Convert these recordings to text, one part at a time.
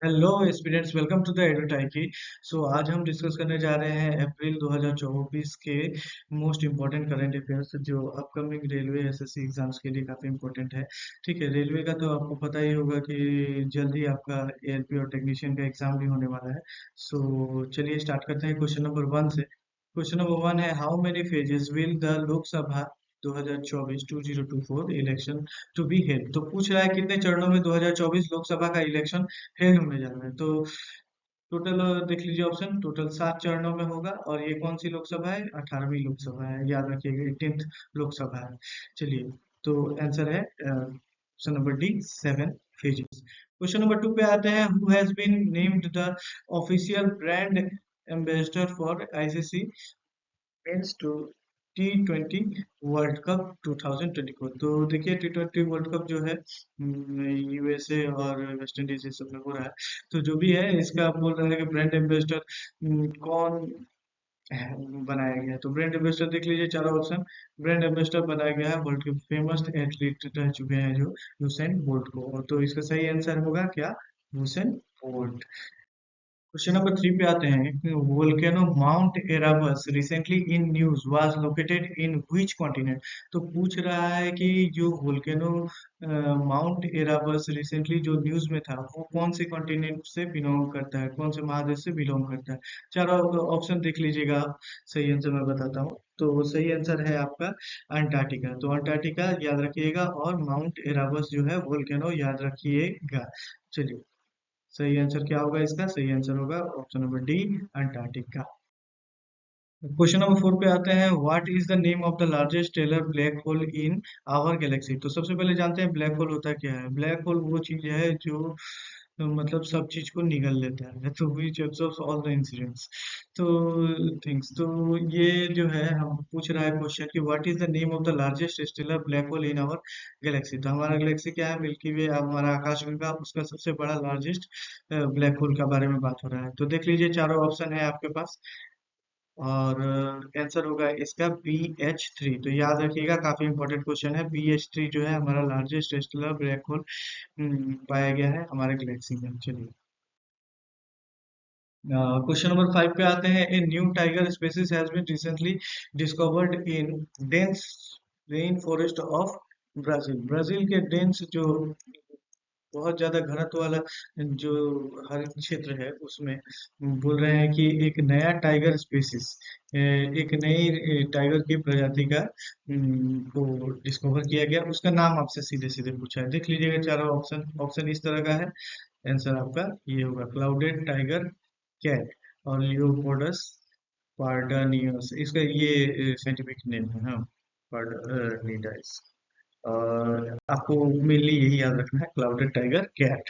Hello students, welcome to the एडोटाइकी। आज हम डिस्कस करने जा रहे हैं अप्रैल 2024 के मोस्ट इम्पोर्टेंट करंट अफेयर्स जो अपकमिंग रेलवे एसएससी एग्जाम्स के लिए काफ़ी इम्पोर्टेंट है। ठीक है, रेलवे का तो आपको पता ही होगा कि जल्दी आपका एएलपी और टेक्नीशियन का एग्जाम भी होने वाला है। चलिए स्टार्ट करते हैं क्वेश्चन नंबर वन से। क्वेश्चन नंबर वन है, how many phases will the Lok Sabha 2024 2024 election to be held. तो पूछ रहा है कितने चरणों में 2024 लोकसभा का इलेक्शन फेल होने जा रहा है। तो टोटल देख लीजिए ऑप्शन, टोटल 7 चरणों में होगा। और ये कौन सी लोकसभा है? 18वीं लोकसभा है, याद रखिएगा 18th लोकसभा है। चलिए, तो आंसर है option number D, 7 phases. Question number two पे आते हैं, who has been named the official brand ambassador for ICC men's to T20 World Cup 2024। तो देखिए, T20 वर्ल्ड कप जो है यूएसए और वेस्ट इंडीज ये सब में हो रहा है। तो जो भी है, इसका आप बोल रहे हैं कि ब्रांड एम्बेसडर कौन बनाया गया है। तो ब्रांड एम्बेसडर देख लीजिए, चारों ऑप्शन। ब्रांड एम्बेसडर बनाया गया है वर्ल्ड के फेमस एथलीट रह चुके हैं जो यूसेन बोल्ट को। तो इसका सही आंसर होगा क्या? Usain Bolt. Question number three पे आते हैं, volcano Mount Erebus recently in news was located in which continent. तो पूछ रहा है कि जो वोल्केनो माउंट एराबस रिसेंटली जो न्यूज में था, वो कौन से कॉन्टिनेंट से बिलोंग करता है, कौन से महादेश से बिलोंग करता है। चारों ऑप्शन देख लीजिएगा आप। सही आंसर मैं बताता हूँ। तो सही आंसर है आपका अंटार्कटिका। तो अंटार्कटिका याद रखिएगा, और माउंट एराबस जो है वोल्केनो याद रखिएगा। चलिए, सही आंसर क्या होगा इसका? सही आंसर होगा option number D, Antarctica. Question number four पे आते हैं, what is the name of the largest stellar black hole in our galaxy. तो सबसे पहले जानते हैं ब्लैक होल होता क्या है। ब्लैक होल वो चीज है जो मतलब सब चीज को निगल लेता है, तो विच एब्सॉर्ब्स ऑल द इंसिडेंट्स, तो थिंग्स। तो ये जो है, हम पूछ रहा है क्वेश्चन कि what is the name of the largest stellar black hole in our galaxy. तो हमारा गैलेक्सी क्या है? मिल्की वे, हमारा आकाशगंगा, उसका सबसे बड़ा लार्जेस्ट ब्लैक होल का बारे में बात हो रहा है। तो देख लीजिए, चारों ऑप्शन है आपके पास। और आंसर होगा इसका BH3। तो याद रखिएगा, काफी इंपॉर्टेंट क्वेश्चन है। BH3 जो है हमारा लार्जेस्ट स्टेलर ब्लैक होल पाया गया है हमारे गैलेक्सी में। चलिए, क्वेश्चन नंबर फाइव पे आते हैं, a new tiger species has been recently discovered in dense rain forest of Brazil. Brazil के डेंस जो बहुत ज्यादा घनत्व वाला जो हरित क्षेत्र है, उसमें बोल रहे हैं कि एक नया टाइगर स्पीसीज, एक नई टाइगर की प्रजाति का को डिस्कवर किया गया। उसका नाम आपसे सीधे सीधे पूछा है। देख लीजिएगा, चारों ऑप्शन ऑप्शन इस तरह का है। आंसर आपका ये होगा क्लाउडेड टाइगर कैट और लियोपोल्डस पार्डानियस, इसका ये साइंटिफिक नेम है। हाँ, पार्डानिडाइस। और आपको मेनली यही याद रखना है, क्लाउडेड टाइगर कैट।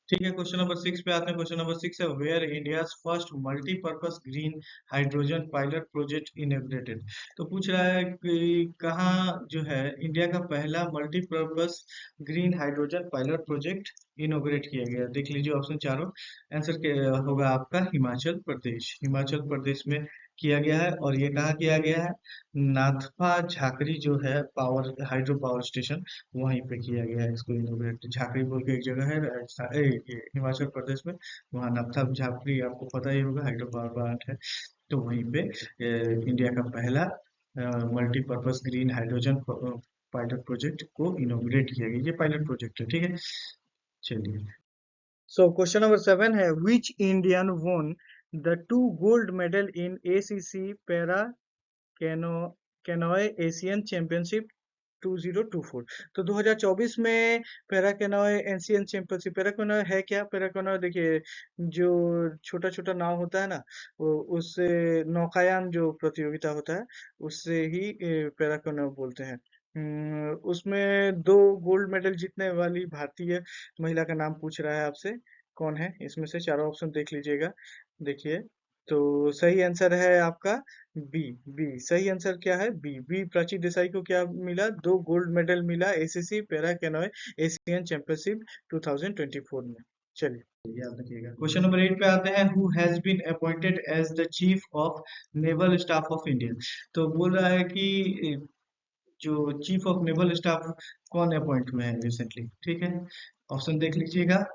ठीक है, क्वेश्चन नंबर सिक्स पे आते हैं। क्वेश्चन नंबर सिक्स है, where India's first multipurpose green hydrogen pilot project inaugurated. तो पूछ रहा है कि कहाँ जो है इंडिया का पहला multipurpose green hydrogen pilot project inaugurate किया गया। देख लीजिए ऑप्शन चारों। आंसर होगा आपका हिमाचल प्रदेश। हिमाचल प्रदेश में किया गया है। और ये कहाँ किया गया है? नाथपा झाकरी जो है पावर हाइड्रो पावर स्टेशन, वहीं पे किया गया है इसको इनोग्रेट। झाकड़ी बोल के एक जगह है राजस्थान ये हिमाचल प्रदेश में। वहाँ नत्था झाकड़ी आपको पता ही होगा, हाइड्रो पावर प्लांट है। तो वहीं पे इंडिया का पहला multipurpose green hydrogen pilot project को इनोग्रेट किया गया। ये पायलट प्रोजेक्ट है, ठीक है। चलिए, सो क्वेश्चन नंबर सेवन है, which Indian won the two gold medal in ACC para canoe canoe Asian championship 2024। तो 2024 में para canoe Asian championship, para canoe है क्या? पैरा कैनोए देखिए, जो छोटा छोटा नाव होता है ना, वो उससे नौकायान जो प्रतियोगिता होता है, उससे ही पैरा कैनोए बोलते हैं। उसमें 2 गोल्ड मेडल जीतने वाली भारतीय महिला का नाम पूछ रहा है आपसे, कौन है? इसमें से चारों ऑप्शन देख लीजिएगा। देखिए, तो सही आंसर है आपका बी। बी सही आंसर क्या है? बी प्राची देसाई को क्या मिला? 2 गोल्ड मेडल मिला ACC para canoe Asian championship 2024 में। चलिए, याद रखिएगा। क्वेश्चन नंबर एट पे आते हैं, who has been appointed as the chief of naval staff of India. तो बोल रहा है कि जो चीफ ऑफ नेवल स्टाफ कौन अपॉइंट हुए हैं रिसेंटली, ठीक है। ऑप्शन देख लीजिएगा।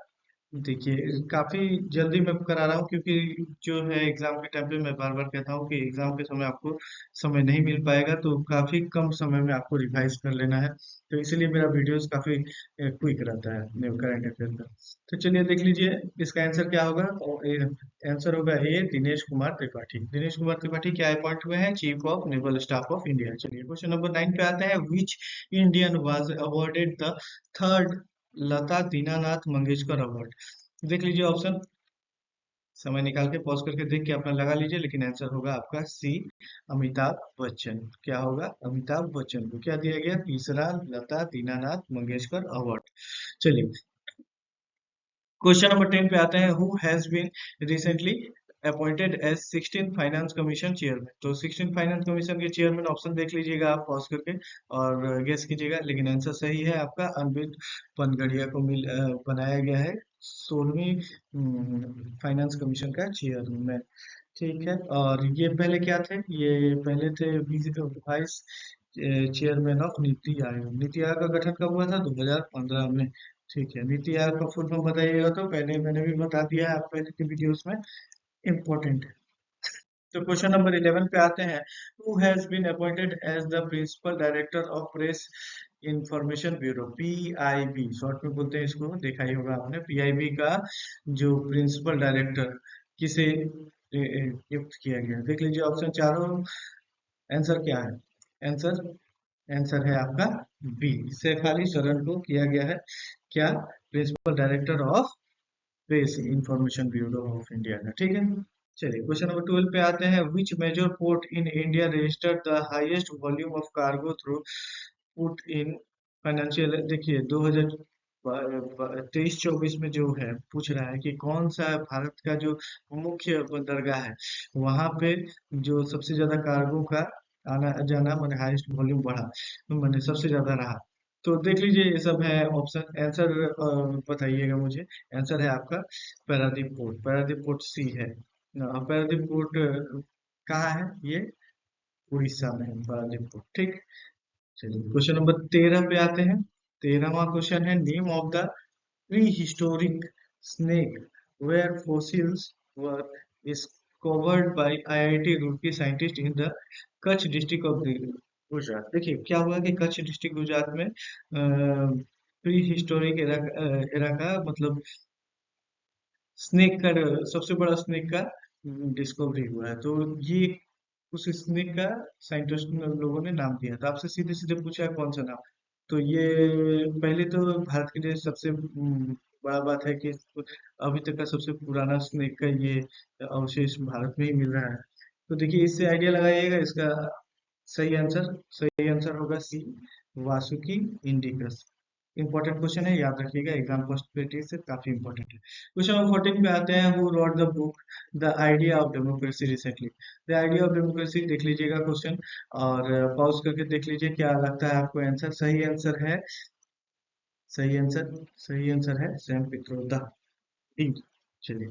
देखिए, काफी जल्दी मैं करा रहा हूँ, क्योंकि जो है एग्जाम के टाइम पे मैं बार बार कहता हूँ कि एग्जाम के समय आपको समय नहीं मिल पाएगा, तो काफी कम समय में आपको रिवाइज कर लेना है। तो इसीलिए मेरा वीडियोस काफी क्विक रहता है न्यू करंट अफेयर का। तो चलिए देख लीजिए, इसका आंसर क्या होगा। और आंसर होगा ए, दिनेश कुमार त्रिपाठी। दिनेश कुमार त्रिपाठी क्या अपॉइंट हुए हैं? Chief of naval staff of India. चलिए क्वेश्चन नंबर 9 पे आते हैं। Which Indian was awarded the third Lata Dinanath Mangeshkar award? देख लीजिए ऑप्शन, समय निकाल के पॉज करके देख के अपना लगा लीजिए, लेकिन आंसर होगा आपका सी, अमिताभ बच्चन। क्या होगा? अमिताभ बच्चन को क्या दिया गया? तीसरा लता दीनानाथ मंगेशकर अवार्ड। चलिए क्वेश्चन नंबर 10 पे आते हैं। Who has been recently appointed as 16 finance commission chairman? तो 16 फाइनेंस कमीशन के चेयरमैन, ऑप्शन देख लीजिएगा आप पॉज करके और गेस कीजिएगा, लेकिन आंसर सही है आपका, अनबिल पनगड़िया को बनाया गया है 16वीं फाइनेंस कमीशन का चेयरमैन। ठीक है, और ये पहले क्या थे? ये पहले थे vice chairman of NITI Aayog. NITI Aayog का गठन कब हुआ था? 2015 में। ठीक है, नीति आयोग का फुल फॉर्म बताइएगा। तो पहले मैंने भी बता दिया है, आप पहले के वीडियोस में, इम्पोर्टेंट है। तो क्वेश्चन नंबर 11 पे आते हैं। Who has been appointed as the principal director of press information bureau, PIB short में बोलते हैं इसको, देखा ही होगा आपने। पीआईबी का जो प्रिंसिपल डायरेक्टर किसे नियुक्त किया गया? देख लीजिए ऑप्शन चारों। आंसर क्या है? आंसर आंसर है आपका बी, शेफाली शरण को किया गया है क्या? Principal director of press information bureau of India का। ठीक है, चलिए क्वेश्चन नंबर 12 पे आते हैं। Which major port in India registered the highest volume of cargo throughput in financial? देखिए 2023-24 में जो है पूछ रहा है कि कौन सा भारत का जो मुख्य बंदरगाह है, वहां पे जो सबसे ज्यादा कार्गो का आना जाना, मैंने हाईएस्ट वॉल्यूम बढ़ा, मैंने सबसे ज्यादा रहा। तो देख लीजिए, ये सब है ऑप्शन। आंसर बताइएगा मुझे। आंसर है आपका पारादीप पोर्ट। पारादीप पोर्ट सी है। पारादीप पोर्ट कहाँ है ये? उड़ीसा में है पारादीप पोर्ट। ठीक। चलिए क्वेश्चन नंबर 13 पे आते हैं। 13वां क्वेश्चन है। Name of the prehistoric snake where fossils were discovered by IIT Roorkee scientist in the Kutch district of Gujarat. देखिए क्या हुआ कि कच्छ डिस्ट्रिक्ट गुजरात में प्री हिस्टोरिक एरा का मतलब स्नेक का, सबसे बड़ा स्नेक का डिस्कवरी हुआ है। तो ये उस स्नेक का साइंटिस्ट लोगों ने नाम दिया था। आपसे सीधे सीधे पूछा है कौन सा नाम? तो ये पहले तो भारत के लिए सबसे बड़ा बात है कि अभी तक का सबसे पुराना स्नेक का ये अवशेष भारत में ही मिल रहा है। तो देखिए इससे आइडिया लगाइएगा इसका। सही आंसर होगा सी, वासुकी इंडिकस। इंपॉर्टेंट क्वेश्चन है, याद रखिएगा, एग्जाम पर्सपेक्टिव से काफी इंपॉर्टेंट है। क्वेश्चन नंबर 14 पे आते हैं। Who rot the book the idea of democracy recently? The idea of democracy देख लीजिएगा क्वेश्चन, और पॉज करके देख लीजिए क्या लगता है आपको आंसर। सही आंसर है सैम पित्रोदा, डी। चलिए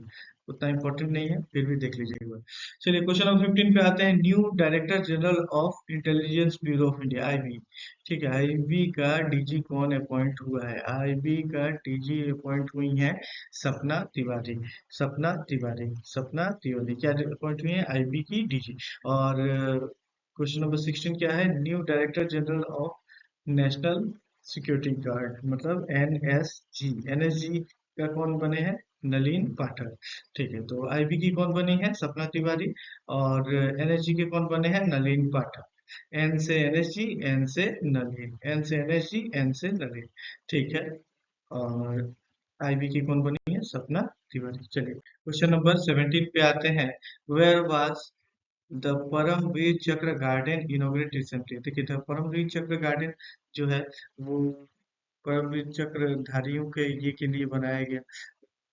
उतना इम्पोर्टेंट नहीं है, फिर भी देख लीजिए एक बार। चलिए क्वेश्चन नंबर 15 पे आते हैं। New director general of intelligence bureau of India, IB. ठीक है, आईबी का डीजी कौन अपॉइंट हुआ है? आईबी का डीजी अपॉइंट हुई है सपना तिवारी। सपना तिवारी क्या अपॉइंट हुई है? आईबी की डीजी। और क्वेश्चन नंबर 16 क्या है? New director general of national security guard, मतलब एनएसजी। एनएसजी का कौन बने हैं? नलीन पाठक। ठीक है, तो आईबी की कौन बनी है? सपना तिवारी। और एनएसजी के कौन बने हैं? नलीन पाठक। एन से एनएसजी, एन से नलीन, एन से एनएसजी, एन से नलीन। ठीक है, और आईबी की कौन बनी है? सपना तिवारी। चलिए क्वेश्चन नंबर 17 पे आते हैं। वेयर वाज द परमवीर चक्र गार्डन इनॉग्रेट रिसेंटली? देखिए द परमवीर चक्र गार्डन जो है वो परमवीर चक्रधारियों के ये के लिए बनाया गया,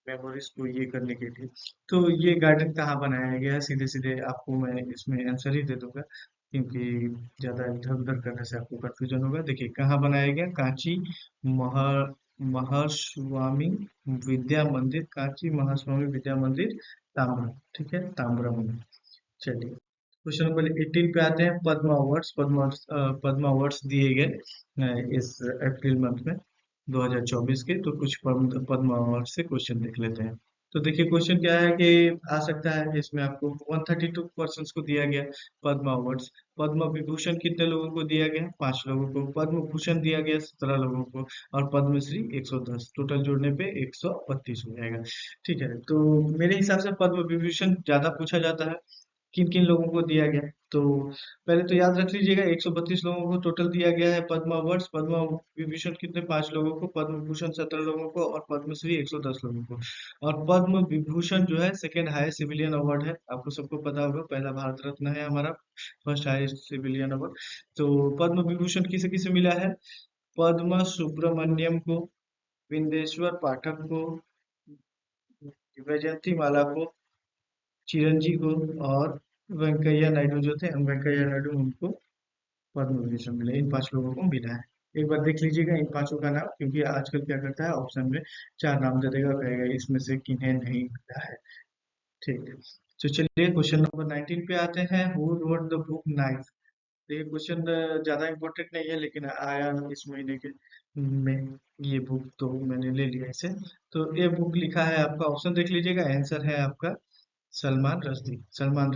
मेमोरीज को ये करने के लिए। तो ये गार्डन कहाँ बनाया गया है? सीधे सीधे आपको मैं इसमें आंसर ही दे दूंगा, क्योंकि ज्यादा इधर उधर करने से आपको कंफ्यूजन होगा। देखिए कहाँ बनाया गया? कांची महा महास्वामी विद्या मंदिर, कांची महास्वामी विद्या मंदिर, ताम्रम। ठीक है, ताम्रम में। चलिए क्वेश्चन नंबर 18 पे आते हैं। पद्मा अवार्ड्स दिए गए इस अप्रैल मंथ में। 2024 के। तो कुछ पद्म पद्म अवार्ड से क्वेश्चन देख लेते हैं। तो देखिए क्वेश्चन क्या है कि आ सकता है इसमें आपको 132 पर्सन को दिया गया पद्म अवार्ड्स। पद्म विभूषण कितने लोगों को दिया गया? 5 लोगों को। पद्म भूषण दिया गया 17 लोगों को। और पद्मश्री 110, टोटल जोड़ने पे 132 हो जाएगा। ठीक है, तो मेरे हिसाब से पद्म विभूषण ज्यादा पूछा जाता है, किन किन लोगों को दिया गया। तो पहले तो याद रख लीजिएगा, 132 लोगों को टोटल दिया गया है पद्म अवार्ड्स। पद्म विभूषण कितने? 5 लोगों को। पद्म भूषण 17 लोगों को। और पद्मश्री 110 लोगों को। और पद्म विभूषण जो है सेकेंड हाईएस्ट सिविलियन अवार्ड है, आपको सबको पता होगा। पहला भारत रत्न है हमारा, फर्स्ट हाईएस्ट सिविलियन अवार्ड। तो पद्म विभूषण किसे किसे मिला है? पद्म सुब्रमण्यम को, विंदेश्वर पाठक को, वैजयंती माला को, चिरंजीव को, और वेंकैया नायडू जो थे, वेंकैया नायडू, उनको पद्म विभूषण मिला। इन 5 लोगों को मिला है। एक बार देख लीजिएगा इन 5ों का नाम, क्योंकि आजकल क्या करता है ऑप्शन में 4 नाम दे देगा, कहेगा इसमें से किन्हें नहीं मिला है। ठीक है, तो चलिए क्वेश्चन नंबर 19 पे आते हैं। Who wrote the book knife? ये क्वेश्चन ज्यादा इम्पोर्टेंट नहीं है, लेकिन आया इस महीने के में ये बुक, तो मैंने ले लिया इसे। तो ये बुक लिखा है आपका, ऑप्शन देख लीजिएगा, आंसर है आपका सलमान रश्दी। सलमान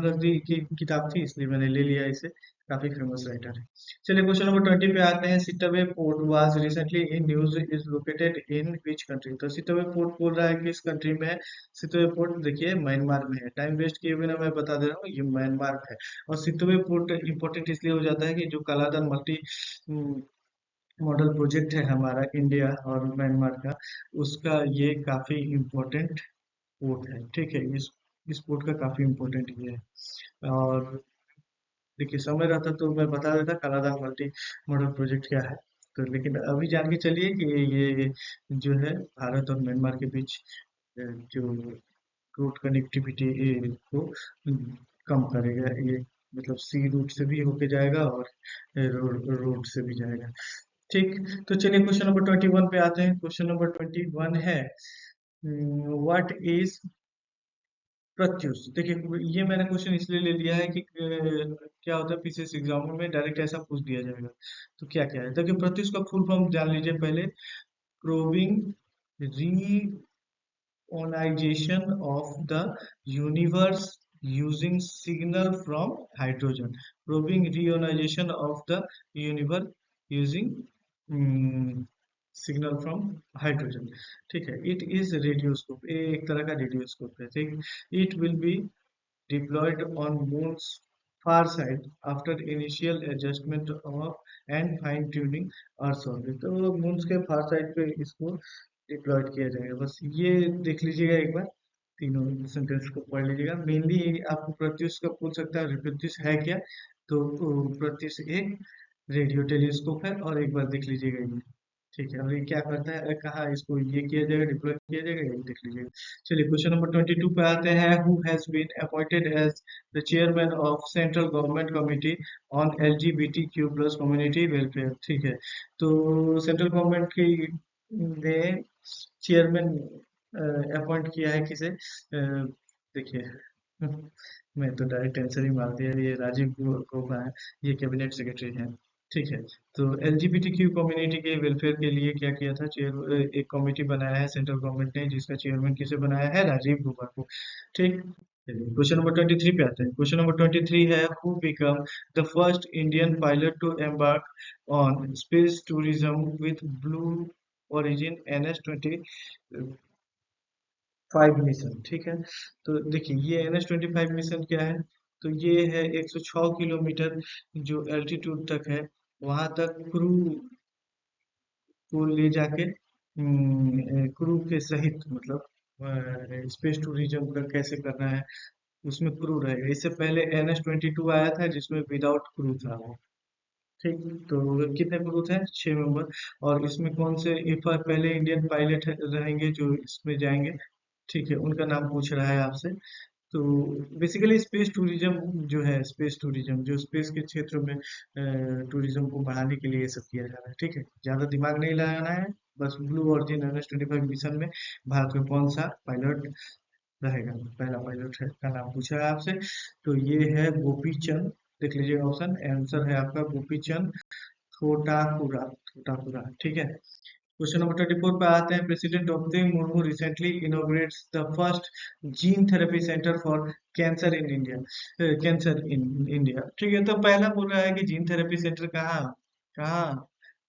रश्दी की किताब थी, इसलिए मैंने ले लिया इसे। काफी फेमस राइटर है। चलिए क्वेश्चन नंबर 20 पे आते हैं। Sittwe port was recently in news is located in which country? तो सिटवे पोर्ट बोल रहा है किस कंट्री में है? सिटवे पोर्ट देखिए म्यांमार में है। टाइम वेस्ट किए बिना मैं बता दे रहा हूँ, ये म्यांमार में है। और सिटवे पोर्ट इंपॉर्टेंट इसलिए हो जाता है कि जो कालाधन मल्टी मॉडल प्रोजेक्ट है हमारा इंडिया और म्यांमार का, उसका ये काफी इम्पोर्टेंट पोर्ट है। ठीक है, इस पोर्ट का काफी इम्पोर्टेंट ये है। और देखिए समय रहता तो मैं बता देता कालाधान मल्टी मॉडल प्रोजेक्ट क्या है। तो लेकिन अभी जान के चलिए कि ये जो है भारत और म्यांमार के बीच जो रोड कनेक्टिविटी को कम करेगा ये। मतलब सी रूट से भी होके जाएगा और रोड से भी जाएगा। ठीक, तो चलिए क्वेश्चन नंबर 21 पे आते हैं। क्वेश्चन नंबर 21 है, व्हाट इज प्रत्युष? देखिए ये मैंने क्वेश्चन इसलिए ले लिया है कि क्या होता है पीसीएस एग्जाम में डायरेक्ट ऐसा पूछ दिया जाएगा। तो क्या क्या है, देखिए प्रत्युष का फुल फॉर्म जान लीजिए पहले। Probing ionization of the universe using signal from hydrogen. Probing reionization of the universe using signal from hydrogen. ठीक है, इट इज रेडियोस्कोप, ये एक तरह का रेडियोस्कोप है। ठीक, it will be deployed on Moon's far side after initial adjustment of and fine tuning Earth's orbit। तो moon के फार साइड पे इसको डिप्लॉयड किया जाएगा। बस ये देख लीजिएगा एक बार, तीनों सेंटेंस को पढ़ लीजिएगा। मेनली आपको प्रत्युष का पूछ सकता है, प्रत्युष है क्या? तो प्रत्युष एक रेडियो टेलीस्कोप है, और एक बार देख लीजिएगा ये। ठीक है, और ये क्या करता है, कहाँ इसको ये किया जाएगा, डिप्लॉय किया जाएगा, ये देख लीजिएगा। चलिए क्वेश्चन नंबर 22 पे आते हैं। Who has been appointed as the chairman of central government committee on LGBTQ plus community welfare? ठीक है, तो सेंट्रल गवर्नमेंट की ने चेयरमैन अपॉइंट किया है किसे? देखिए मैं तो डायरेक्ट आंसर ही मार दिया, ये राजीव गौबा है, ये कैबिनेट सेक्रेटरी हैं। ठीक है, तो एलजीबीटीक्यू कम्युनिटी के वेलफेयर के लिए क्या किया था, एक कमेटी बनाया है सेंट्रल गवर्नमेंट ने, जिसका चेयरमैन किसे बनाया है? राजीव गौबा को। ठीक, क्वेश्चन नंबर 23 पे आते हैं। क्वेश्चन नंबर 23 है, who become the first Indian pilot to embark on space tourism with Blue Origin NS-25 mission? ठीक है, तो देखिए ये NS-25 मिशन क्या है? तो ये है 106 किलोमीटर जो एल्टीट्यूड तक है, वहां तक क्रू को ले जाके क्रू के सहित, मतलब स्पेस टूरिज्म का कैसे करना है, उसमें क्रू रहेगा। इससे पहले NS-22 आया था जिसमें विदाउट क्रू था वो। ठीक, तो कितने क्रू थे? 6 मेंबर। और इसमें कौन से पहले इंडियन पायलट रहेंगे जो इसमें जाएंगे? ठीक है, उनका नाम पूछ रहा है आपसे। तो बेसिकली स्पेस टूरिज्म जो है, स्पेस टूरिज्म जो स्पेस के क्षेत्र में टूरिज्म को बढ़ाने के लिए ये सब किया जा रहा है। ठीक है, ज्यादा दिमाग नहीं लगाना है। बस ब्लू ऑरिजिन NS-25 मिशन में भारत में कौन सा पायलट रहेगा? पहला पायलट है का नाम पूछा है आपसे। तो ये है गोपी चंद। देख लीजिए ऑप्शन, आंसर है आपका गोपी चंद थोटाकुरा। थोटाकुरा, ठीक है। क्वेश्चन नंबर 24 पे आते हैं। President Draupadi Murmu recently inaugurates the first gene therapy centre for cancer in India. Cancer in India, ठीक है। तो पहला बोल रहा है कि जीन थेरेपी सेंटर कहाँ कहाँ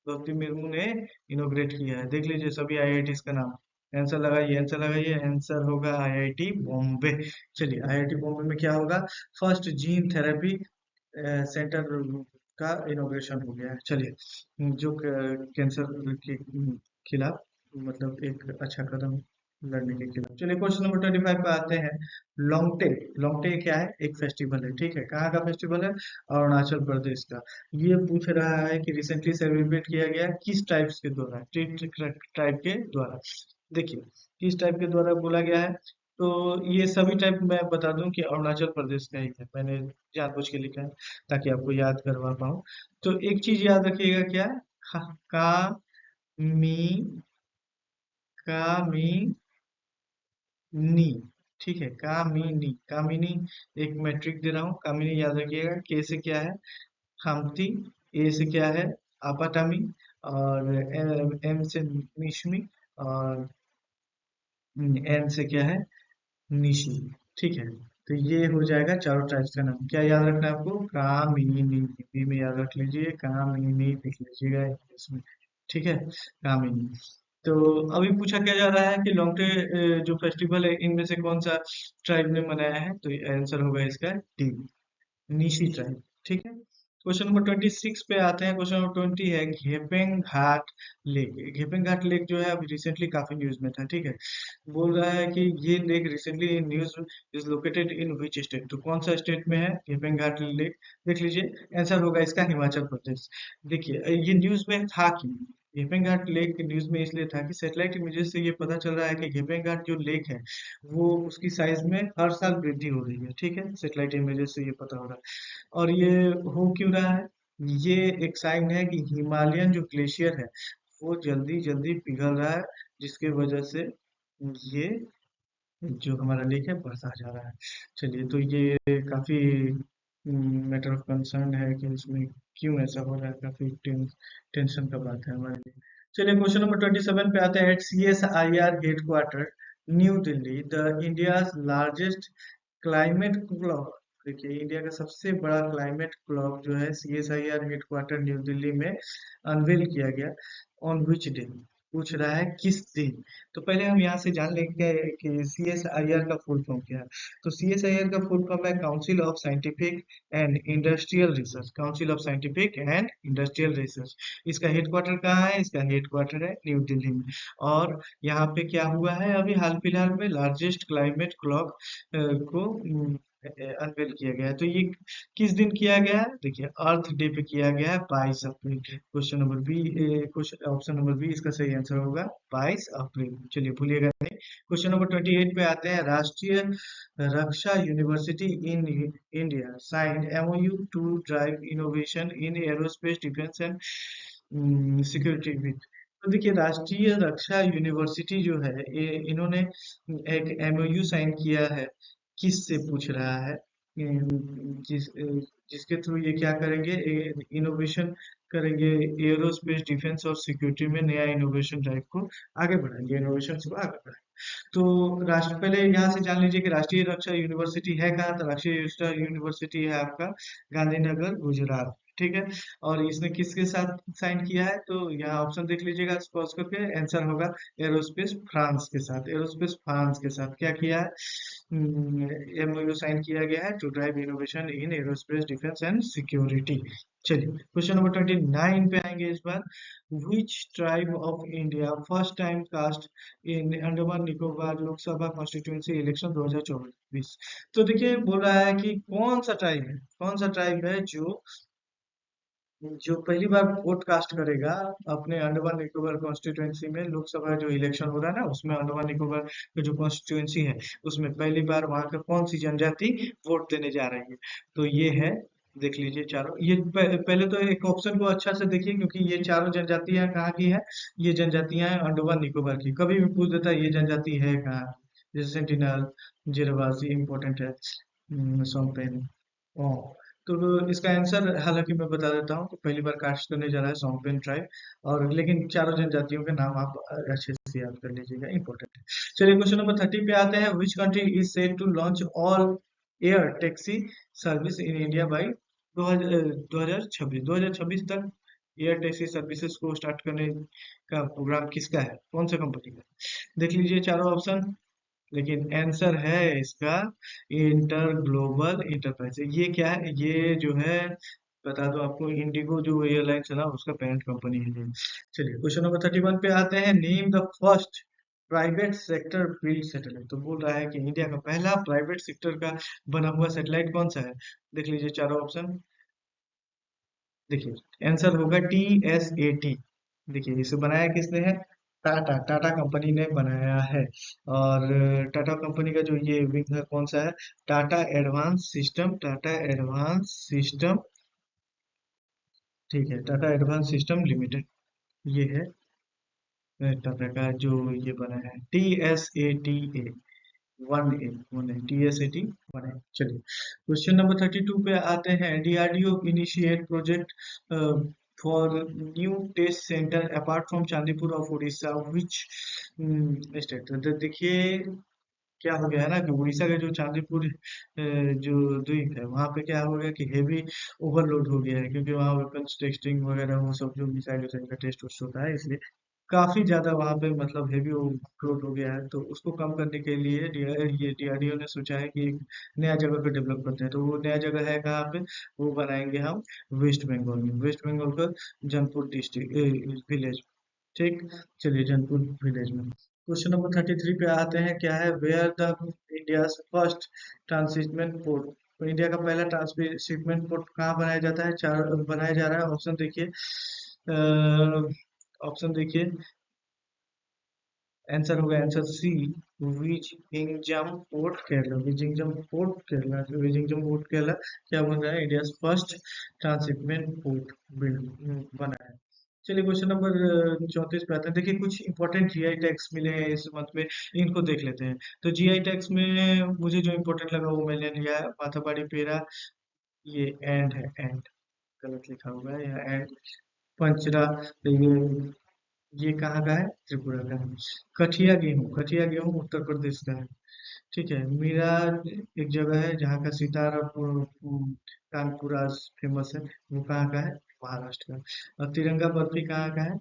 द्रौपदी मुर्मू ने इनोग्रेट किया है। देख लीजिए सभी आईआईटीज का नाम। आंसर लगाइए, आंसर लगाइए। आंसर होगा आईआईटी बॉम्बे। चलिए, आईआईटी बॉम्बे में क्या होगा? फर्स्ट जीन थेरेपी सेंटर का इनॉग्रेशन हो गया है। चलिए, जो कैंसर के खिलाफ मतलब एक अच्छा कदम लड़ने के खिलाफ। चलिए, क्वेश्चन नंबर 25 पे आते हैं। लोंगटे। लोंगटे क्या है? एक फेस्टिवल है, ठीक है। कहाँ का फेस्टिवल है? अरुणाचल प्रदेश का। ये पूछ रहा है कि रिसेंटली सेलिब्रेट किया गया किस टाइप्स के द्वारा, ट्राइब के द्वारा। देखिए, किस टाइप के द्वारा बोला गया है। तो ये सभी टाइप मैं बता दूं कि अरुणाचल प्रदेश का ही है। मैंने जानबूझ के लिखा है ताकि आपको याद करवा पाऊँ। तो एक चीज याद रखिएगा, क्या है? का मी कामिनी, ठीक है। कामिनी एक मैट्रिक दे रहा हूँ। कामिनी याद रखिएगा। के से क्या है? खामती। ए से क्या है? आपाटामी। और एम से मिश्मी। और एन से क्या है? निशी, ठीक है। तो ये हो जाएगा चारों टाइप्स का नाम। क्या याद रखना है आपको? कामिनी। बी में याद रख लीजिए, कामिनी लिख लीजिएगा इसमें, ठीक है। कामिनी। तो अभी पूछा क्या जा रहा है कि लॉन्गटे जो फेस्टिवल है इनमें से कौन सा ट्राइब ने मनाया है? तो आंसर होगा इसका डी, निशी ट्राइब, ठीक है। क्वेश्चन नंबर 26 पे आते हैं। क्वेश्चन नंबर 20 है घेपेंग घाट लेक। घेपेंग घाट लेक जो है अभी रिसेंटली काफी न्यूज में था, ठीक है। बोल रहा है कि ये lake recently in news is located in which state. तो कौन सा स्टेट में है घेपेंग घाट लेक? देख लीजिए, आंसर होगा इसका हिमाचल प्रदेश। देखिए, ये न्यूज में था कि घेपेंग घाट लेक न्यूज में इसलिए था कि सैटेलाइट इमेजेस से ये पता चल रहा है कि घेपेंग घाट जो लेक है वो उसकी साइज में हर साल वृद्धि हो रही है, ठीक है। सैटेलाइट इमेजेस से ये पता हो रहा है। और ये हो क्यों रहा है? ये एक साइन है कि हिमालयन जो ग्लेशियर है वो जल्दी जल्दी पिघल रहा है, जिसके वजह से ये जो हमारा लेक है बढ़ता जा रहा है। चलिए, तो ये काफी मैटर ऑफ कंसर्न है कि इसमें क्यों ऐसा हो रहा है। काफी टेंशन का बात है हमारे लिए। चलिए, क्वेश्चन नंबर 27 पे आते हैं। At CSIR headquarter New Delhi, the India's largest climate clock. देखिए, इंडिया का सबसे बड़ा क्लाइमेट क्लॉक जो है CSIR हेडक्वार्टर न्यू दिल्ली में अनवेल किया गया। On which day? पूछ रहा है किस दिन। तो पहले हम यहाँ से जान लेंगे कि CSIR का फुल फॉर्म क्या है। तो CSIR का फुल फॉर्म है council of scientific and industrial research. Council of scientific and industrial research. इसका हेडक्वार्टर कहाँ है? इसका हेडक्वार्टर है न्यू दिल्ली में। और यहाँ पे क्या हुआ है? अभी हाल फिलहाल में लार्जेस्ट क्लाइमेट क्लॉक को अनवेल किया गया है। तो ये किस दिन किया गया है? देखिए, अर्थ डे पे किया गया है, 22 अप्रैल। Question number B, question option number B इसका सही आंसर होगा, 22 अप्रैल। चलिए, भूलिएगा नहीं। क्वेश्चन नंबर 28 पे आते हैं। Rashtriya Raksha university in India signed MOU to drive innovation in aerospace defence and security with. तो देखिए, राष्ट्रीय रक्षा यूनिवर्सिटी जो है ये इन्होंने एक MOU साइन किया है। किस से पूछ रहा है? जिसके थ्रू ये क्या करेंगे? इनोवेशन करेंगे, एरोस्पेस डिफेंस और सिक्योरिटी में नया इनोवेशन ड्राइव को आगे बढ़ाएंगे, इनोवेशन को आगे बढ़ाएंगे। तो राष्ट्र पहले यहाँ से जान लीजिए कि राष्ट्रीय रक्षा यूनिवर्सिटी है कहाँ। तो राष्ट्रीय रक्षा यूनिवर्सिटी है आपका गांधीनगर, गुजरात, ठीक है। और इसने किसके साथ साइन किया है? तो यहाँ ऑप्शन देख लीजिएगा पॉज करके। आंसर होगा एरोस्पेस फ्रांस के साथ। एरोस्पेस फ्रांस के साथ क्या किया है? MOU साइन किया गया है to drive innovation in aerospace defence and security. चलिए, क्वेश्चन नंबर 29 पे आएंगे इस बार। Which tribe of India first time cast in Andaman Nicobar Lok Sabha constituency election 2024। तो देखिए, बोल रहा है कि कौन सा ट्राइब है, कौन सा ट्राइब है जो जो पहली बार वोट कास्ट करेगा अपने अंडमान निकोबार कॉन्स्टिट्यूंसी में। लोकसभा जो इलेक्शन हो रहा है ना, उसमें अंडमान निकोबार की जो कॉन्स्टिट्यूंसी है उसमें पहली बार वहां का कौन सी जनजाति वोट देने जा रही है? तो ये है, देख लीजिए चारों। ये पहले तो एक ऑप्शन को अच्छा से देखिए, क्योंकि ये चारों जनजातियां कहाँ की है? ये जनजातियां हैं अंडमान निकोबार की। कभी भी पूछ देता है ये जनजाति है कहाँ। जैसे सेंटिनल, जिरवासी इंपॉर्टेंट है, सोम्पेन, तो इसका आंसर हालांकि मैं बता देता हूँ, तो पहली बार कास्ट करने जा रहा है सोंगपेन ट्राइब। और लेकिन चारों जनजातियों के नाम आप अच्छे से याद कर लीजिएगा, इंपॉर्टेंट है। चलिए क्वेश्चन नंबर 30 पे आते हैं। Which country is set to launch all air taxi service in India by 2026 तक एयर टैक्सी सर्विसेज को स्टार्ट करने का प्रोग्राम किसका है, कौन सा कंपनी का? देख लीजिए चारों ऑप्शन, लेकिन आंसर है इसका इंटर ग्लोबल इंटरप्राइज। ये क्या है, ये जो है बता दो आपको, इंडिगो जो एयरलाइंस है ना, उसका पेरेंट कंपनी है ये। चलिए क्वेश्चन नंबर 31 पे आते हैं। Name the first private sector build satellite. तो बोल रहा है कि इंडिया का पहला प्राइवेट सेक्टर का बना हुआ सैटेलाइट कौन सा है? देख लीजिए चारों ऑप्शन। देखिए आंसर होगा TSAT। देखिए इसे बनाया किसने है? टाटा, टाटा कंपनी ने बनाया है। और टाटा कंपनी का जो ये विंग है कौन सा है? Tata advance system, Tata advance system. ठीक है, टाटा एडवांस सिस्टम लिमिटेड ये है टाटा का जो ये बना है। TSATA 1A, चलिए क्वेश्चन नंबर 32 पे आते हैं। DRDO initiate project for new test centre apart from Chandipur of Orissa which state. तो देखिए क्या हो गया है ना कि उड़ीसा का जो चांदीपुर जो द्वीप है वहां पे क्या हो गया कि हेवी ओवरलोड हो गया है, क्योंकि वहाँ वेपन्स टेस्टिंग वगैरह वो सब जो मिसाइल विसाइल का टेस्ट वेस्ट होता है, इसलिए काफी ज्यादा वहां पे मतलब हेवी ओवरलोड हो गया है। तो उसको कम करने के लिए ये DRDO ने सोचा है कि एक नया जगह पे डेवलप करते हैं। तो वो नया जगह है कहाँ पे? वो बनाएंगे हम वेस्ट बंगाल में, वेस्ट बंगाल का जनपुर डिस्ट्रिक्ट विलेज। ठीक, चलिए जनपुर विलेज में। क्वेश्चन नंबर 33 पे आते हैं। क्या है? Where the India first transshipment port. तो इंडिया का पहला ट्रांसशिपमेंट पोर्ट कहाँ बनाया जाता है? चार बनाया जा रहा है। ऑप्शन देखिए, ऑप्शन देखिए, आंसर होगा answer C, Vizhinjam port Kerala, Vizhinjam port Kerala, Vizhinjam port Kerala क्या बन रहा है? इंडिया फर्स्ट ट्रांसशिपमेंट पोर्ट बना है। चलिए क्वेश्चन नंबर 34 पे आते हैं। देखिए कुछ इंपॉर्टेंट जीआई टैग्स मिले हैं इस मंथ में, इनको देख लेते हैं। तो जीआई टैग्स में मुझे जो इंपॉर्टेंट लगा वो मैंने लिया है। माथापाड़ी पेरा, ये एंड है, एंड गलत लिखा हुआ है यहाँ, एंड पंचरा, ये कहाँ का है? त्रिपुरा का है। कठिया गेहूँ, कठिया गेहूँ उत्तर प्रदेश का है। ठीक है। मीरा एक जगह है जहाँ का सितारा कानपुरा फेमस है, वो कहाँ का है? महाराष्ट्र का। और तिरंगा बर्फी कहाँ का है?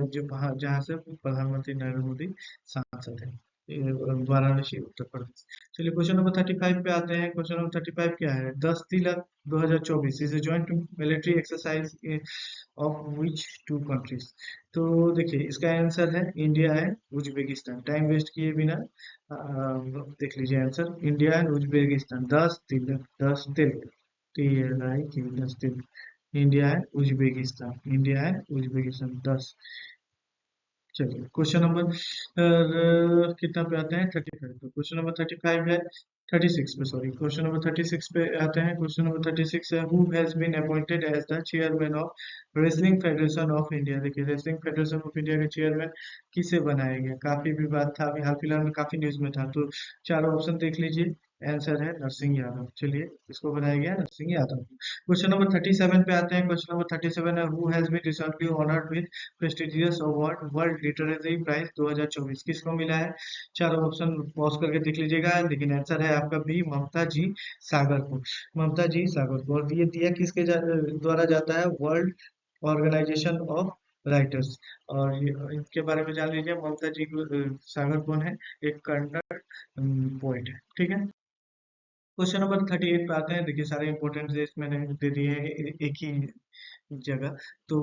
जो जहाँ से प्रधानमंत्री नरेंद्र मोदी सांसद है, ये वाराणसी उत्तर प्रदेश। चलिए क्वेश्चन नंबर 35 पे आते हैं। क्वेश्चन नंबर 35 क्या है? 10 तिलक 2024 is a joint military exercise of which two countries. तो देखिए इसका आंसर है इंडिया है उज्बेकिस्तान। टाइम वेस्ट किए बिना देख लीजिए answer, India and Uzbekistan. 10 Tilak, 10 Tilak, TLIK 10 Tilak, India है उज्बेकिस्तान, इंडिया है उज्बेकिस्तान 10। चलिए क्वेश्चन नंबर कितना पे आते हैं? 35 पे। क्वेश्चन नंबर 35 है, 36 पे सॉरी, क्वेश्चन नंबर 36 पे आते हैं। क्वेश्चन नंबर 36 है, who has been appointed as the chairman of wrestling federation of India. देखिए रेसलिंग फेडरेशन ऑफ इंडिया के चेयरमैन किसे बनाया गया? काफी विवाद था, अभी हाल फिलहाल में काफी न्यूज में था। तो चारों ऑप्शन देख लीजिए, आंसर है नरसिंह यादव। चलिए इसको बनाया गया नरसिंह यादव। क्वेश्चन नंबर 37 पे आते हैं। क्वेश्चन नंबर 37 है, who has been recently honoured with prestigious award world literary prize 2024। किसको मिला है? चारों ऑप्शन पॉज करके देख लीजिएगा, लेकिन आंसर है आपका बी, ममता जी सागर को। ममता जी सागर को। और ये दिया किसके द्वारा जाता है? World Organisation of Writers. और इनके बारे में जान लीजिए, ममता जी सागर कौन है? एक कन्नड़ पोइट है। ठीक है। क्वेश्चन नंबर 38 पे आते हैं। देखिए सारे इंपॉर्टेंट मैंने दे दिए हैं एक ही जगह। तो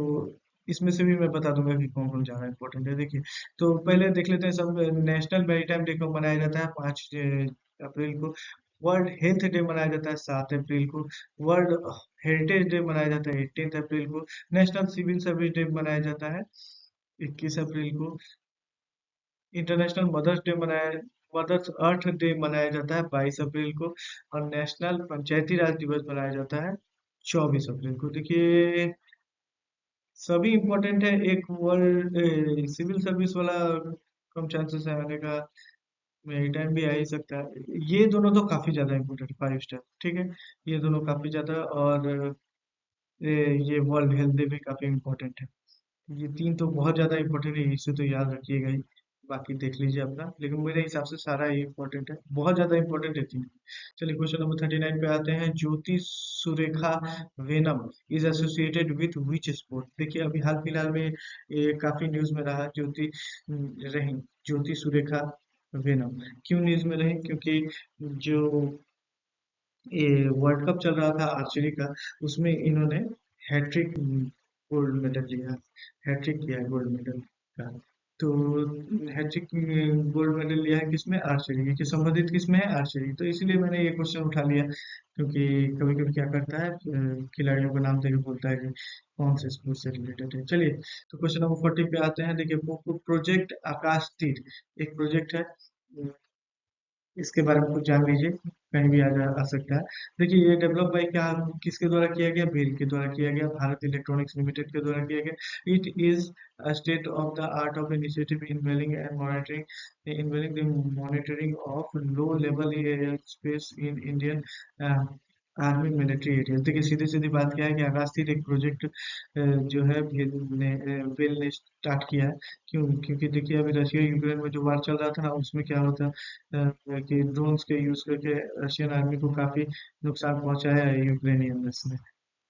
इसमें से भी मैं बता दूंगा कि कौन कौन ज्यादा इंपॉर्टेंट है। देखिए तो पहले देख लेते हैं। सब नेशनल मैरीटाइम डे कब मनाया जाता है? 5 अप्रैल को। वर्ल्ड हेल्थ डे मनाया जाता है 7 अप्रैल को। वर्ल्ड हेरिटेज डे मनाया जाता है 18 अप्रैल को। नेशनल सिविल सर्विस डे मनाया जाता है 21 अप्रैल को। इंटरनेशनल मदर्स डे मनाया मदर्स अर्थ डे मनाया जाता है 22 अप्रैल को। और नेशनल पंचायती राज दिवस मनाया जाता है 24 अप्रैल को। देखिए सभी इम्पोर्टेंट है। एक वर्ल्ड सिविल सर्विस वाला कम चांसेस है आने का, मेरी टाइम भी आ ही सकता है। ये दोनों तो काफी ज्यादा इम्पोर्टेंट, 5 स्टार, ठीक है। ये दोनों काफी ज्यादा, और ये वर्ल्ड हेल्थ डे भी काफी इम्पोर्टेंट है। ये तीन तो बहुत ज्यादा इम्पोर्टेंट है, इसे तो याद रखिएगा ही। बाकी देख लीजिए अपना, लेकिन मेरे हिसाब से सारा ही इम्पोर्टेंट है, बहुत ज्यादा इम्पोर्टेंट है तीन। चलिए क्वेश्चन नंबर 39 पे आते हैं। Jyothi Surekha Vennam is associated with which sport. देखिए अभी हाल फिलहाल में ये काफी न्यूज में रहा, रही ज्योति सुरेखा वेनम। क्यों न्यूज में रही? क्योंकि जो ये वर्ल्ड कप चल रहा था आर्चरी का, उसमें इन्होंने हैट्रिक गोल्ड मेडल लिया, हैट्रिक किया है गोल्ड मेडल का। तो हैट्रिक गोल्ड मेडल लिया है किसमें? आर्चरी के संबंधित, किसमें है? आर्चरी। तो इसीलिए मैंने ये क्वेश्चन उठा लिया, क्योंकि कभी कभी क्या करता है, खिलाड़ियों का नाम देकर बोलता है कि कौन से स्पोर्ट से रिलेटेड है। चलिए, तो क्वेश्चन नंबर 40 पे आते हैं। देखिए प्रोजेक्ट आकाश तीर एक प्रोजेक्ट है, इसके बारे में कुछ जान लीजिए, कहीं भी आ सकता है। देखिए ये डेवलप बाय क्या, किसके द्वारा किया गया? बेल के द्वारा किया गया, भारत इलेक्ट्रॉनिक्स लिमिटेड के द्वारा किया गया। It is a state of the art of initiative involving the monitoring of low level airspace in Indian army military area. देखिए सीधी सीधी बात क्या है कि आकाश तीर एक प्रोजेक्ट जो है बेल ने स्टार्ट किया है। क्यों? क्योंकि देखिए अभी रशिया यूक्रेन में जो वार चल रहा था ना, उसमें क्या होता कि ड्रोन्स के यूज करके रशियन आर्मी को काफी नुकसान पहुंचाया है यूक्रेनियंस ने।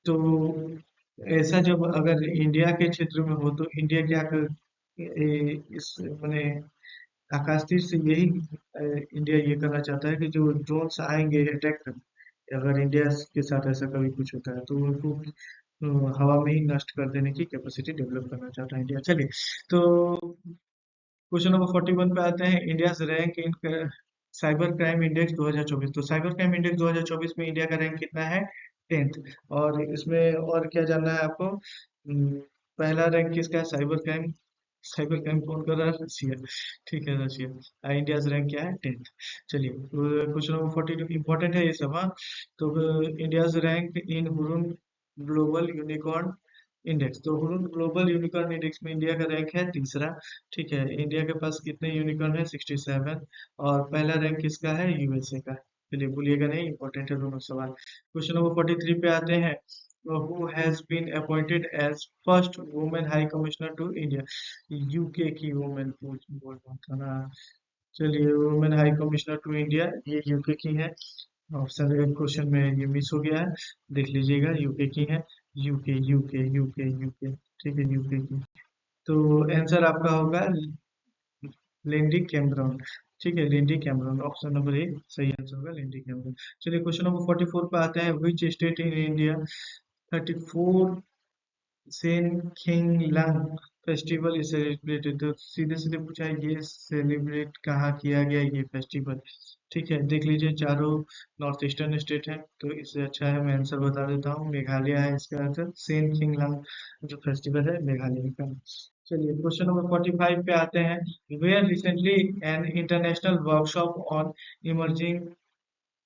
तो ऐसा जब अगर इंडिया के क्षेत्र में हो, तो इंडिया क्या कर इस मैंने आकाश तीर से यही इंडिया ये करना चाहता है कि जो ड्रोन्स आएंगे अटैक करने, अगर इंडिया के साथ ऐसा कभी कुछ होता है तो उनको हवा में ही नष्ट कर देने की कैपेसिटी डेवलप करना चाहता है इंडिया। चलिए, तो क्वेश्चन नंबर 41 पे आते हैं। India rank in cyber crime index 2024। तो साइबर क्राइम इंडेक्स 2024 में इंडिया का रैंक कितना है? 10th। और इसमें और क्या जानना है आपको? पहला रैंक किसका है? साइबर क्राइम, साइबर क्राइम कौन कर रहा है? रशिया। ठीक है, रशिया। इंडिया रैंक क्या है? 10th। चलिए, क्वेश्चन नंबर 42 इंपॉर्टेंट है ये सब, हाँ। तो India rank in Hurun global unicorn index. तो हुरुन ग्लोबल यूनिकॉर्न इंडेक्स में इंडिया का रैंक है तीसरा। ठीक है, इंडिया के पास कितने यूनिकॉर्न है? 67। और पहला रैंक किसका है? यूएसए का। चलिए भूलिएगा नहीं, इंपॉर्टेंट है दोनों सवाल। क्वेश्चन नंबर 43 पे आते हैं। Who has been appointed as first women high commissioner to India. UK की वुमेन बोल रहा था ना। चलिए, women high commissioner to India ये यूके की है। ऑप्शन क्वेश्चन में ये मिस हो गया है, देख लीजिएगा, यूके की है। यूके यूके यूके यूके, ठीक है, यूके की। तो आंसर आपका होगा लिंडी कैमरॉन। ठीक है, Lindy Cameron, option number A सही आंसर होगा, लिंडी कैमरॉन। चलिए क्वेश्चन नंबर 44 पे आते हैं। विच स्टेट इन इंडिया 34 सेनखिंगलैंग फेस्टिवल इज सेलिब्रेटेड। तो सीधे सीधे पूछा है, ये सेलिब्रेट कहाँ किया गया ये फेस्टिवल? ठीक है, देख लीजिए, चारों नॉर्थ ईस्टर्न स्टेट है, तो इससे अच्छा है मैं आंसर बता देता हूँ, मेघालय है इसका आंसर। सेनखिंगलैंग जो फेस्टिवल है मेघालय का। चलिए क्वेश्चन नंबर 45 पे आते हैं। Where recently an international workshop on emerging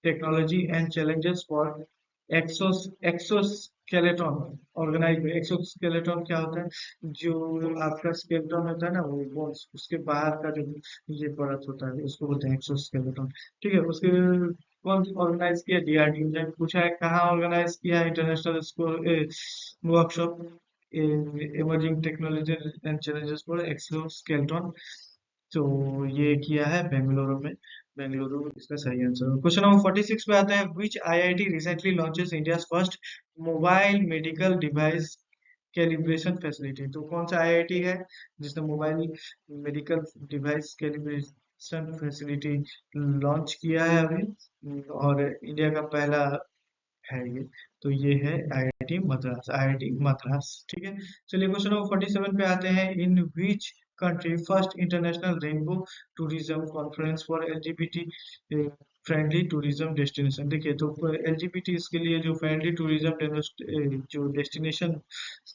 technology and challenges for exoskeleton organize. Exoskeleton क्या होता है? जो आपका स्केलेटन होता है ना, वो बोन्स, उसके बाहर का जो ये परत होता है उसको बोलते हैं एक्सोस्केलेटन। ठीक है, उसके कौन ऑर्गेनाइज किया? डीआरडीओ ने। पूछा है कहाँ ऑर्गेनाइज किया है international workshop emerging technology and challenges for exoskeleton. तो ये किया है बेंगलुरु में। बेंगलुरु इसका सही आंसर। क्वेश्चन नंबर 46 पे आते हैं। विच IIT recently launches India first mobile medical device calibration facility. तो कौन सा आईआईटी है जिसने mobile medical device calibration facility launch किया है अभी, और इंडिया का पहला है ये? तो ये है आईआईटी मद्रास, आईआईटी मद्रास। ठीक है, चलिए क्वेश्चन नंबर 47 पे आते हैं। In which country first international rainbow tourism conference for LGBT friendly tourism destination. देखिए, तो एलजीबीटी इसके लिए जो फ्रेंडली टूरिज्म जो डेस्टिनेशन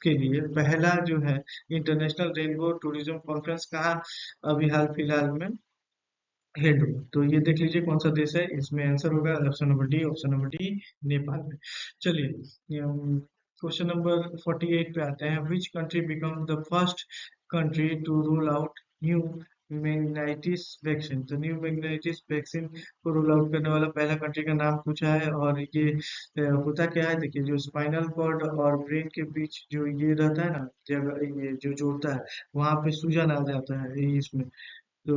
के लिए पहला जो है इंटरनेशनल रेनबो टूरिज्म कॉन्फ्रेंस कहाँ अभी हाल फिलहाल में हेल्ड हुआ? तो ये देख लीजिए कौन सा देश है, इसमें आंसर होगा option number D, option number D, Nepal में। चलिए क्वेश्चन नंबर 48 पे आते हैं। Which country become the first country to rule out new meningitis vaccine. तो न्यू मेनिंजाइटिस वैक्सीन को रोल आउट करने वाला पहला कंट्री का नाम पूछा है। और ये होता क्या है, देखिए, जो स्पाइनल कॉर्ड और ब्रेन के बीच जो ये रहता है ना, जगह ये जो जोड़ता है, वहां पे सूजन आ जाता है इसमें। तो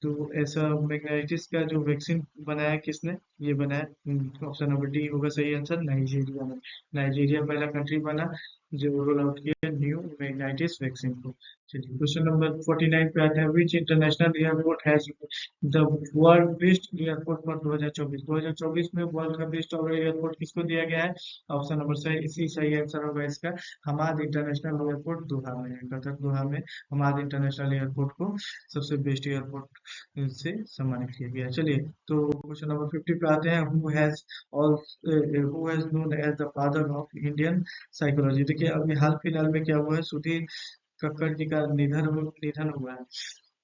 तो ऐसा मेनिंजाइटिस का जो वैक्सीन बनाया किसने, ये बनाया, ऑप्शन नंबर डी होगा सही आंसर, नाइजीरिया में। नाइजीरिया पहला कंट्री बना जो रोल आउट किया न्यू मेनिंजाइटिस वैक्सीन को। चलिए क्वेश्चन नंबर 49 पे आते हैं। विच international airport has the world best airport for 2024? 2024 में वर्ल्ड का बेस्ट एयरपोर्ट किसको दिया गया है? ऑप्शन नंबर सही आंसर होगा इसका हमाद इंटरनेशनल एयरपोर्ट दोहा में है। कतर दोहा में हमाद इंटरनेशनल एयरपोर्ट को सबसे बेस्ट एयरपोर्ट से सम्मानित किया गया। चलिए, तो क्वेश्चन नंबर 50 पे आते हैं। Who has known as the father of Indian psychology? देखिए, अभी हाल फिलहाल में क्या हुआ है, सुधीर कक्कड़ जी का निधन हुआ है।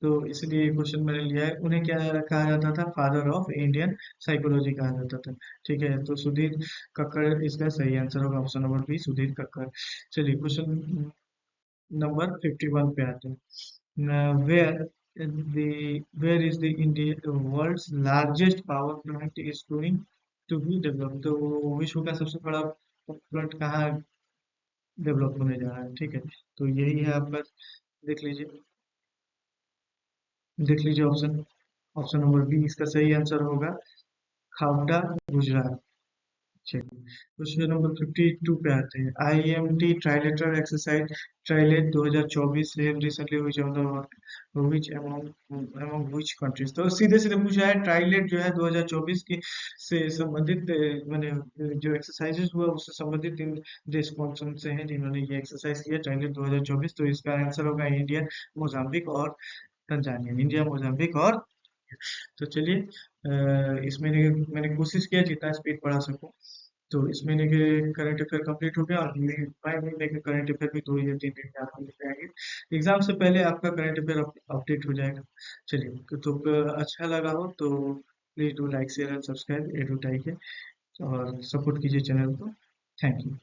तो इसलिए ये क्वेश्चन मैंने लिया है। उन्हें क्या कहा जाता था? फादर ऑफ इंडियन साइकोलॉजी कहा जाता था। ठीक है, तो सुधीर कक्कड़ इसका सही आंसर होगा, option number B, Sudhir Kakkar. चलिए क्वेश्चन नंबर 51 पे आते हैं। Where is the India world's largest power plant is going to be develop? तो विश्व का सबसे बड़ा प्लांट कहाँ डेवलप होने जा रहा है? ठीक है, तो यही है आपका। देख लीजिए, देख लीजिए ऑप्शन। ऑप्शन नंबर बी इसका सही आंसर होगा, खावड़ा, गुजरात। चलिए क्वेश्चन नंबर 52 पे आते हैं। IMT ट्राइलेटरल एक्सरसाइज ट्राइलेट 2024 से रिसेंटली हुई on the which among which countries? तो सीधे सीधे पूछा है, ट्राइलेट जो है 2024 की से संबंधित मैंने जो एक्सरसाइजेस हुआ उससे संबंधित इन देश कौन कौन से हैं जिन्होंने ये एक्सरसाइज किया ट्राइलेट 2024? तो इसका आंसर होगा इंडिया, मोजाम्बिक और तंजानिया। इंडिया, मोजाम्बिक और, तो चलिए, इसमें मैंने कोशिश किया जितना स्पीड पढ़ा सकूं। तो इस महीने के करंट अफेयर कंप्लीट हो गया, और 5 महीने के करंट अफेयर भी 2 या 3 दिन में आपको मिल जाएंगे। एग्जाम से पहले आपका करंट अफेयर अपडेट हो जाएगा। चलिए, तो अच्छा लगा हो तो please do like share and subscribe एडू टाइक है, और सपोर्ट कीजिए चैनल को। Thank you.